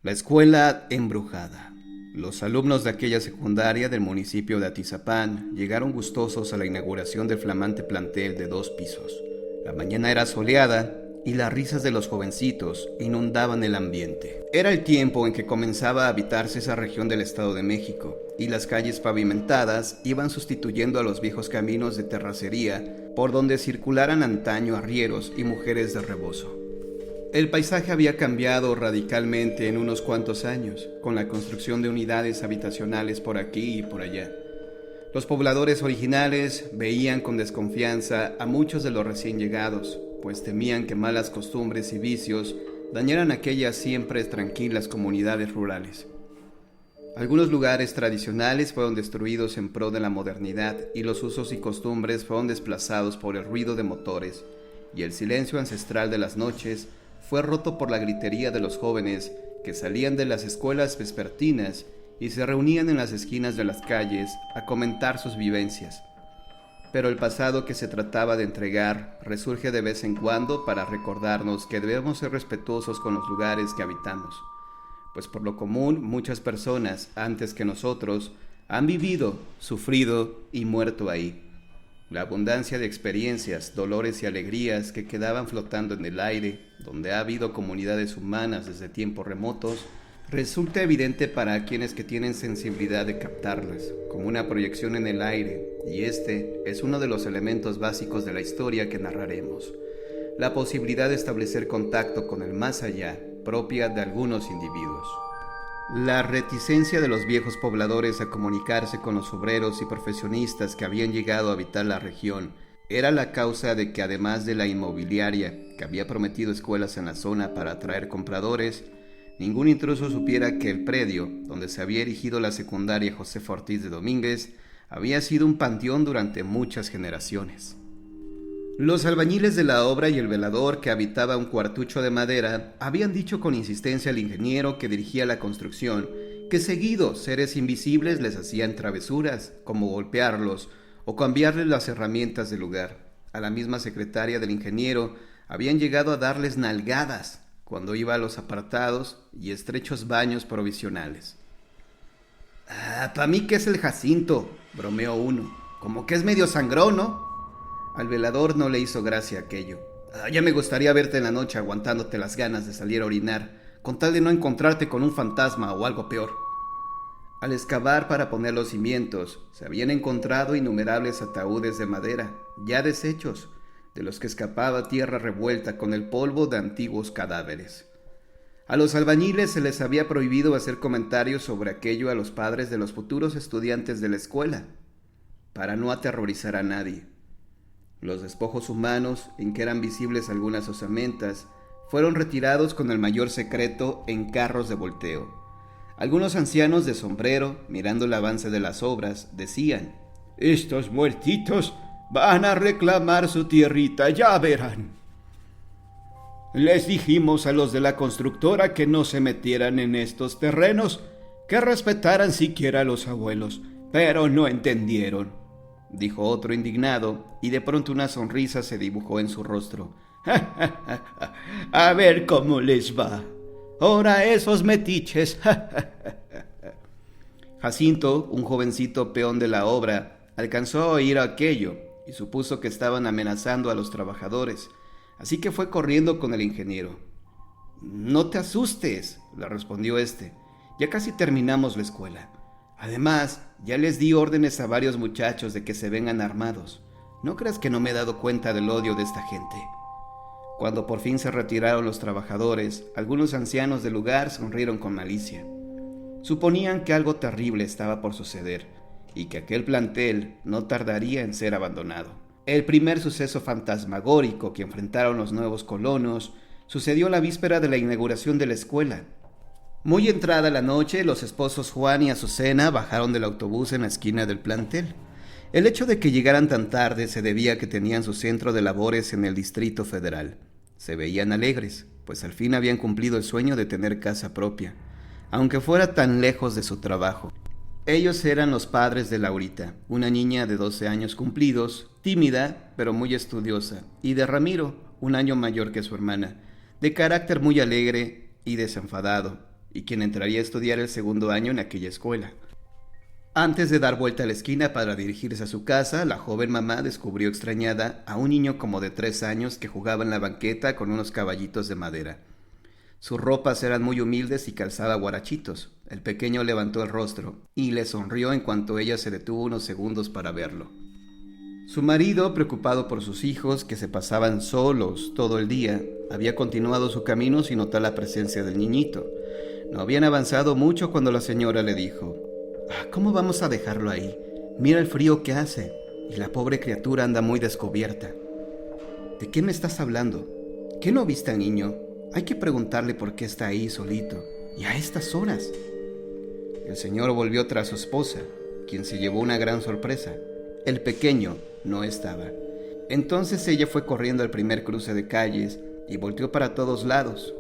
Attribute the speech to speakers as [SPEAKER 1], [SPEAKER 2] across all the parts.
[SPEAKER 1] La escuela embrujada. Los alumnos de aquella secundaria del municipio de Atizapán llegaron gustosos a la inauguración del flamante plantel de 2 pisos. La mañana era soleada y las risas de los jovencitos inundaban el ambiente. Era el tiempo en que comenzaba a habitarse esa región del Estado de México, y las calles pavimentadas iban sustituyendo a los viejos caminos de terracería por donde circularan antaño arrieros y mujeres de rebozo. El paisaje había cambiado radicalmente en unos cuantos años, con la construcción de unidades habitacionales por aquí y por allá. Los pobladores originales veían con desconfianza a muchos de los recién llegados, pues temían que malas costumbres y vicios dañaran aquellas siempre tranquilas comunidades rurales. Algunos lugares tradicionales fueron destruidos en pro de la modernidad y los usos y costumbres fueron desplazados por el ruido de motores, y el silencio ancestral de las noches fue roto por la gritería de los jóvenes que salían de las escuelas vespertinas y se reunían en las esquinas de las calles a comentar sus vivencias. Pero el pasado que se trataba de entregar resurge de vez en cuando para recordarnos que debemos ser respetuosos con los lugares que habitamos, pues por lo común muchas personas antes que nosotros han vivido, sufrido y muerto ahí. La abundancia de experiencias, dolores y alegrías que quedaban flotando en el aire, donde ha habido comunidades humanas desde tiempos remotos, resulta evidente para quienes que tienen sensibilidad de captarlas, como una proyección en el aire, y este es uno de los elementos básicos de la historia que narraremos: la posibilidad de establecer contacto con el más allá, propia de algunos individuos. La reticencia de los viejos pobladores a comunicarse con los obreros y profesionistas que habían llegado a habitar la región era la causa de que, además de la inmobiliaria, que había prometido escuelas en la zona para atraer compradores, ningún intruso supiera que el predio donde se había erigido la secundaria Josefa Ortiz de Domínguez había sido un panteón durante muchas generaciones. Los albañiles de la obra y el velador que habitaba un cuartucho de madera habían dicho con insistencia al ingeniero que dirigía la construcción que seguido seres invisibles les hacían travesuras, como golpearlos o cambiarles las herramientas del lugar. A la misma secretaria del ingeniero habían llegado a darles nalgadas cuando iba a los apartados y estrechos baños provisionales. Pa' mí que es el Jacinto, bromeó uno, como que es medio sangrón, ¿no? Al velador no le hizo gracia aquello. Ya me gustaría verte en la noche aguantándote las ganas de salir a orinar, con tal de no encontrarte con un fantasma o algo peor. Al excavar para poner los cimientos, se habían encontrado innumerables ataúdes de madera, ya deshechos, de los que escapaba tierra revuelta con el polvo de antiguos cadáveres. A los albañiles se les había prohibido hacer comentarios sobre aquello a los padres de los futuros estudiantes de la escuela, para no aterrorizar a nadie. Los despojos humanos, en que eran visibles algunas osamentas, fueron retirados con el mayor secreto en carros de volteo. Algunos ancianos de sombrero, mirando el avance de las obras, decían: «Estos muertitos van a reclamar su tierrita, ya verán». Les dijimos a los de la constructora que no se metieran en estos terrenos, que respetaran siquiera a los abuelos, pero no entendieron, dijo otro indignado, y de pronto una sonrisa se dibujó en su rostro. A ver cómo les va. Ahora esos metiches. Jacinto, un jovencito peón de la obra, alcanzó a oír aquello y supuso que estaban amenazando a los trabajadores, así que fue corriendo con el ingeniero. «No te asustes», le respondió este, «ya casi terminamos la escuela. Además, ya les di órdenes a varios muchachos de que se vengan armados. No creas que no me he dado cuenta del odio de esta gente». Cuando por fin se retiraron los trabajadores, algunos ancianos del lugar sonrieron con malicia. Suponían que algo terrible estaba por suceder y que aquel plantel no tardaría en ser abandonado. El primer suceso fantasmagórico que enfrentaron los nuevos colonos sucedió la víspera de la inauguración de la escuela. Muy entrada la noche, los esposos Juan y Azucena bajaron del autobús en la esquina del plantel. El hecho de que llegaran tan tarde se debía a que tenían su centro de labores en el Distrito Federal. Se veían alegres, pues al fin habían cumplido el sueño de tener casa propia, aunque fuera tan lejos de su trabajo. Ellos eran los padres de Laurita, una niña de 12 años cumplidos, tímida pero muy estudiosa, y de Ramiro, un año mayor que su hermana, de carácter muy alegre y desenfadado, y quien entraría a estudiar el segundo año en aquella escuela. Antes de dar vuelta a la esquina para dirigirse a su casa, la joven mamá descubrió extrañada a un niño como de 3 años que jugaba en la banqueta con unos caballitos de madera. Sus ropas eran muy humildes y calzaba guarachitos. El pequeño levantó el rostro y le sonrió en cuanto ella se detuvo unos segundos para verlo. Su marido, preocupado por sus hijos, que se pasaban solos todo el día, había continuado su camino sin notar la presencia del niñito. No habían avanzado mucho cuando la señora le dijo: ¿Cómo vamos a dejarlo ahí? Mira el frío que hace, y la pobre criatura anda muy descubierta. ¿De qué me estás hablando? ¿Qué no viste al niño? Hay que preguntarle por qué está ahí solito, y a estas horas. El señor volvió tras su esposa, quien se llevó una gran sorpresa. El pequeño no estaba. Entonces ella fue corriendo al primer cruce de calles y volteó para todos lados,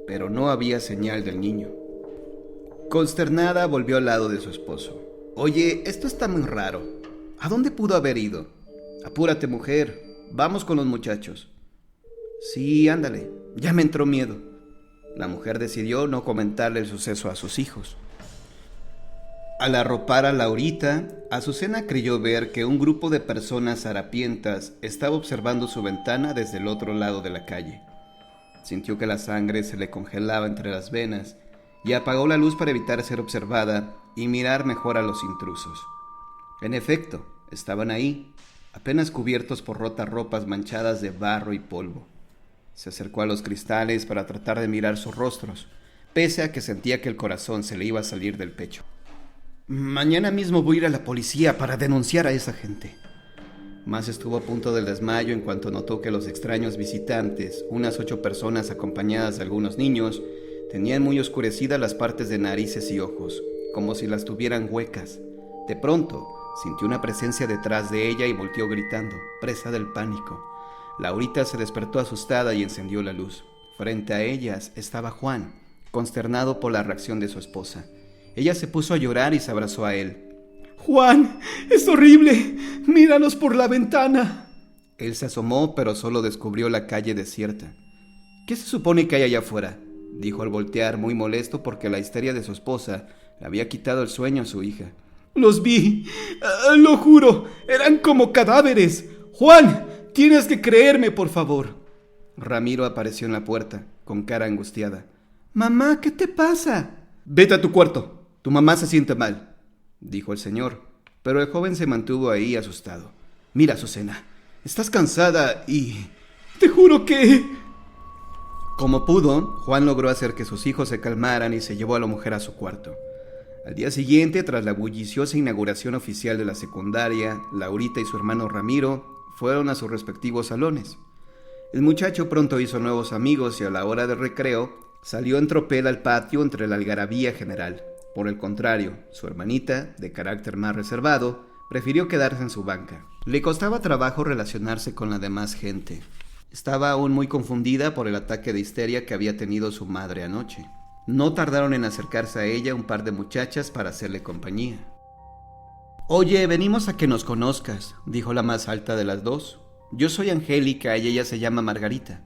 [SPEAKER 1] pero no había señal del niño. Consternada, volvió al lado de su esposo. Oye, esto está muy raro. ¿A dónde pudo haber ido? Apúrate, mujer. Vamos con los muchachos. Sí, ándale. Ya me entró miedo. La mujer decidió no comentarle el suceso a sus hijos. Al arropar a Laurita, Azucena creyó ver que un grupo de personas harapientas estaba observando su ventana desde el otro lado de la calle. Sintió que la sangre se le congelaba entre las venas y apagó la luz para evitar ser observada y mirar mejor a los intrusos. En efecto, estaban ahí, apenas cubiertos por rotas ropas manchadas de barro y polvo. Se acercó a los cristales para tratar de mirar sus rostros, pese a que sentía que el corazón se le iba a salir del pecho. Mañana mismo voy a ir a la policía para denunciar a esa gente. Más estuvo a punto del desmayo en cuanto notó que los extraños visitantes, unas 8 personas acompañadas de algunos niños, tenían muy oscurecidas las partes de narices y ojos, como si las tuvieran huecas. De pronto, sintió una presencia detrás de ella y volteó gritando, presa del pánico. Laurita se despertó asustada y encendió la luz. Frente a ellas estaba Juan, consternado por la reacción de su esposa. Ella se puso a llorar y se abrazó a él. «Juan, es horrible. Míranos por la ventana». Él se asomó, pero solo descubrió la calle desierta. «¿Qué se supone que hay allá afuera?», dijo al voltear, muy molesto porque la histeria de su esposa le había quitado el sueño a su hija. «Los vi, lo juro, eran como cadáveres. Juan, tienes que creerme, por favor». Ramiro apareció en la puerta, con cara angustiada. «Mamá, ¿qué te pasa?» «Vete a tu cuarto, tu mamá se siente mal», dijo el señor, pero el joven se mantuvo ahí asustado. «Mira, Azucena, estás cansada y... te juro que...». Como pudo, Juan logró hacer que sus hijos se calmaran y se llevó a la mujer a su cuarto. Al día siguiente, tras la bulliciosa inauguración oficial de la secundaria, Laurita y su hermano Ramiro fueron a sus respectivos salones. El muchacho pronto hizo nuevos amigos y a la hora del recreo salió en tropel al patio entre la algarabía general. Por el contrario, su hermanita, de carácter más reservado, prefirió quedarse en su banca. Le costaba trabajo relacionarse con la demás gente. Estaba aún muy confundida por el ataque de histeria que había tenido su madre anoche. No tardaron en acercarse a ella un par de muchachas para hacerle compañía. «Oye, venimos a que nos conozcas», dijo la más alta de las dos. «Yo soy Angélica y ella se llama Margarita».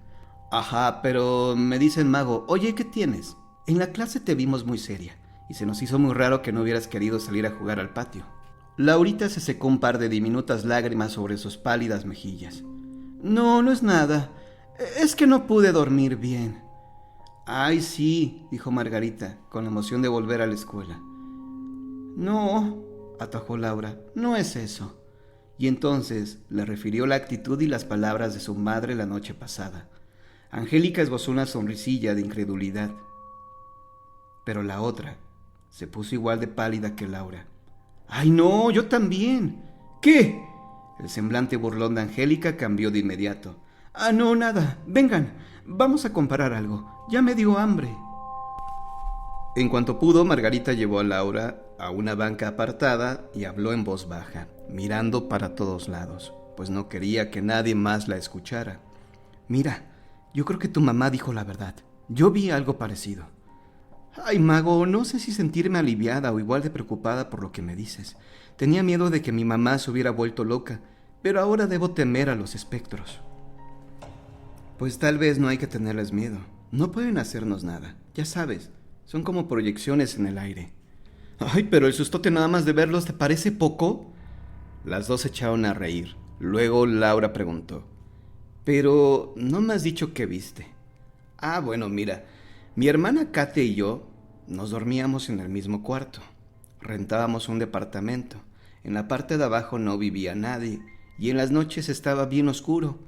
[SPEAKER 1] «Ajá, pero me dicen Mago. Oye, ¿qué tienes? En la clase te vimos muy seria y se nos hizo muy raro que no hubieras querido salir a jugar al patio». Laurita se secó un par de diminutas lágrimas sobre sus pálidas mejillas. «No, no es nada. Es que no pude dormir bien». «Ay, sí», dijo Margarita, con la emoción de volver a la escuela. «No», atajó Laura, «no es eso». Y entonces le refirió la actitud y las palabras de su madre la noche pasada. Angélica esbozó una sonrisilla de incredulidad. Pero la otra se puso igual de pálida que Laura. «¡Ay, no! ¡Yo también!» «¿Qué?» El semblante burlón de Angélica cambió de inmediato. «Ah, no, nada. Vengan, vamos a comprar algo. Ya me dio hambre». En cuanto pudo, Margarita llevó a Laura a una banca apartada y habló en voz baja, mirando para todos lados, pues no quería que nadie más la escuchara. «Mira, yo creo que tu mamá dijo la verdad. Yo vi algo parecido». «Ay, Mago, no sé si sentirme aliviada o igual de preocupada por lo que me dices. Tenía miedo de que mi mamá se hubiera vuelto loca, pero ahora debo temer a los espectros». «Pues tal vez no hay que tenerles miedo. No pueden hacernos nada, ya sabes. Son como proyecciones en el aire. Ay, pero el sustote nada más de verlos, ¿te parece poco? Las dos se echaron a reír. Luego Laura preguntó: pero no me has dicho qué viste. Ah, bueno, mira, mi hermana Katia y yo nos dormíamos en el mismo cuarto. Rentábamos un departamento. En la parte de abajo no vivía nadie y en las noches estaba bien oscuro.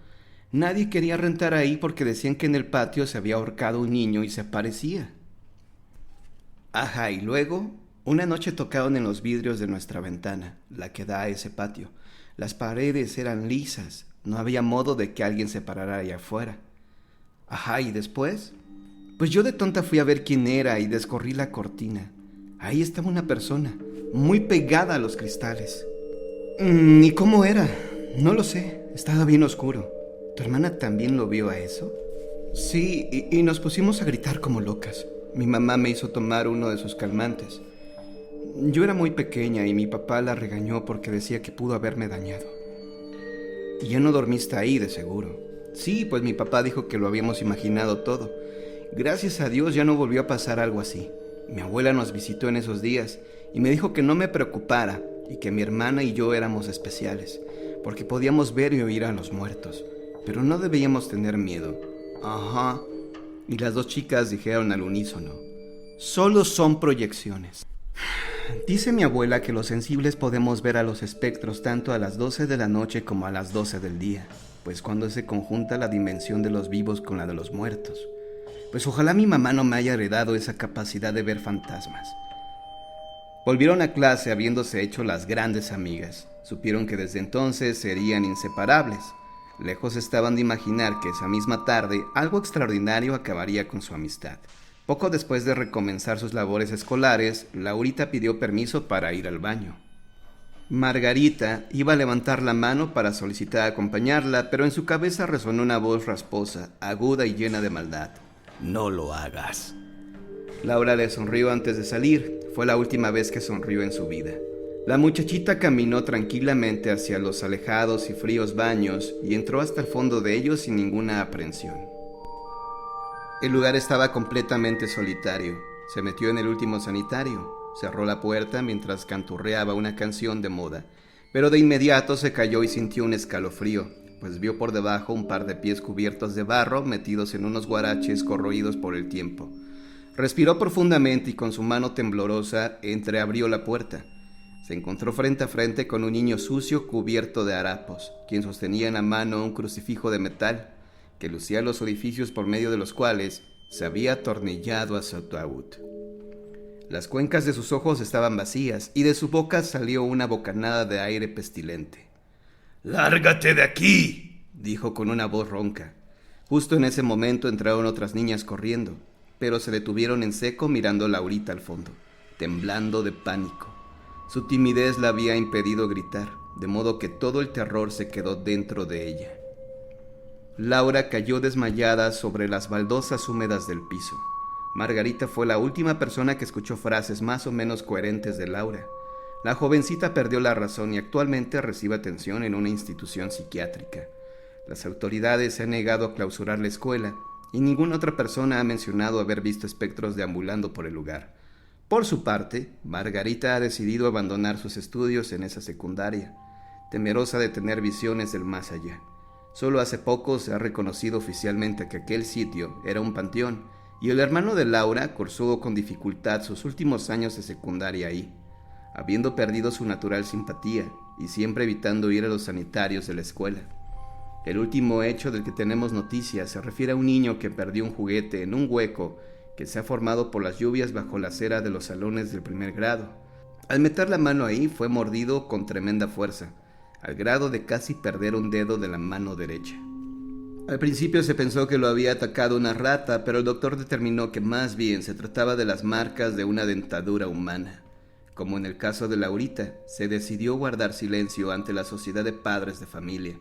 [SPEAKER 1] Nadie quería rentar ahí porque decían que en el patio se había ahorcado un niño y se aparecía. Ajá, y luego, una noche tocaron en los vidrios de nuestra ventana, la que da a ese patio. Las paredes eran lisas, no había modo de que alguien se parara allá afuera. Ajá, ¿y después? Pues yo de tonta fui a ver quién era y descorrí la cortina. Ahí estaba una persona, muy pegada a los cristales. ¿Y cómo era? No lo sé, estaba bien oscuro. ¿Tu hermana también lo vio a eso? Sí, y nos pusimos a gritar como locas. Mi mamá me hizo tomar uno de sus calmantes. Yo era muy pequeña y mi papá la regañó porque decía que pudo haberme dañado. Y ya no dormiste ahí, de seguro. Sí, pues mi papá dijo que lo habíamos imaginado todo. Gracias a Dios ya no volvió a pasar algo así. Mi abuela nos visitó en esos días y me dijo que no me preocupara y que mi hermana y yo éramos especiales, porque podíamos ver y oír a los muertos, pero no debíamos tener miedo. Ajá. Y las dos chicas dijeron al unísono: solo son proyecciones. Dice mi abuela que los sensibles podemos ver a los espectros tanto a las 12 de la noche como a las 12 del día, pues cuando se conjunta la dimensión de los vivos con la de los muertos. Pues ojalá mi mamá no me haya heredado esa capacidad de ver fantasmas. Volvieron a clase habiéndose hecho las grandes amigas. Supieron que desde entonces serían inseparables. Lejos estaban de imaginar que esa misma tarde algo extraordinario acabaría con su amistad. Poco después de recomenzar sus labores escolares, Laurita pidió permiso para ir al baño. Margarita iba a levantar la mano para solicitar acompañarla, pero en su cabeza resonó una voz rasposa, aguda y llena de maldad. No lo hagas. Laura le sonrió antes de salir. Fue la última vez que sonrió en su vida. La muchachita caminó tranquilamente hacia los alejados y fríos baños y entró hasta el fondo de ellos sin ninguna aprensión. El lugar estaba completamente solitario. Se metió en el último sanitario. Cerró la puerta mientras canturreaba una canción de moda, pero de inmediato se cayó y sintió un escalofrío, pues vio por debajo un par de pies cubiertos de barro metidos en unos guaraches corroídos por el tiempo. Respiró profundamente y con su mano temblorosa entreabrió la puerta. Se encontró frente a frente con un niño sucio cubierto de harapos, quien sostenía en la mano un crucifijo de metal que lucía los orificios por medio de los cuales se había atornillado a su ataúd. Las cuencas de sus ojos estaban vacías y de su boca salió una bocanada de aire pestilente. «¡Lárgate de aquí!», dijo con una voz ronca. Justo en ese momento entraron otras niñas corriendo, pero se detuvieron en seco mirando a Laurita al fondo, temblando de pánico. Su timidez la había impedido gritar, de modo que todo el terror se quedó dentro de ella. Laura cayó desmayada sobre las baldosas húmedas del piso. Margarita fue la última persona que escuchó frases más o menos coherentes de Laura. La jovencita perdió la razón y actualmente recibe atención en una institución psiquiátrica. Las autoridades se han negado a clausurar la escuela y ninguna otra persona ha mencionado haber visto espectros deambulando por el lugar. Por su parte, Margarita ha decidido abandonar sus estudios en esa secundaria, temerosa de tener visiones del más allá. Solo hace poco se ha reconocido oficialmente que aquel sitio era un panteón y el hermano de Laura cursó con dificultad sus últimos años de secundaria ahí, habiendo perdido su natural simpatía y siempre evitando ir a los sanitarios de la escuela. El último hecho del que tenemos noticia se refiere a un niño que perdió un juguete en un hueco que se ha formado por las lluvias bajo la acera de los salones del primer grado. Al meter la mano ahí fue mordido con tremenda fuerza, al grado de casi perder un dedo de la mano derecha. Al principio se pensó que lo había atacado una rata, pero el doctor determinó que más bien se trataba de las marcas de una dentadura humana. Como en el caso de Laurita, se decidió guardar silencio ante la sociedad de padres de familia.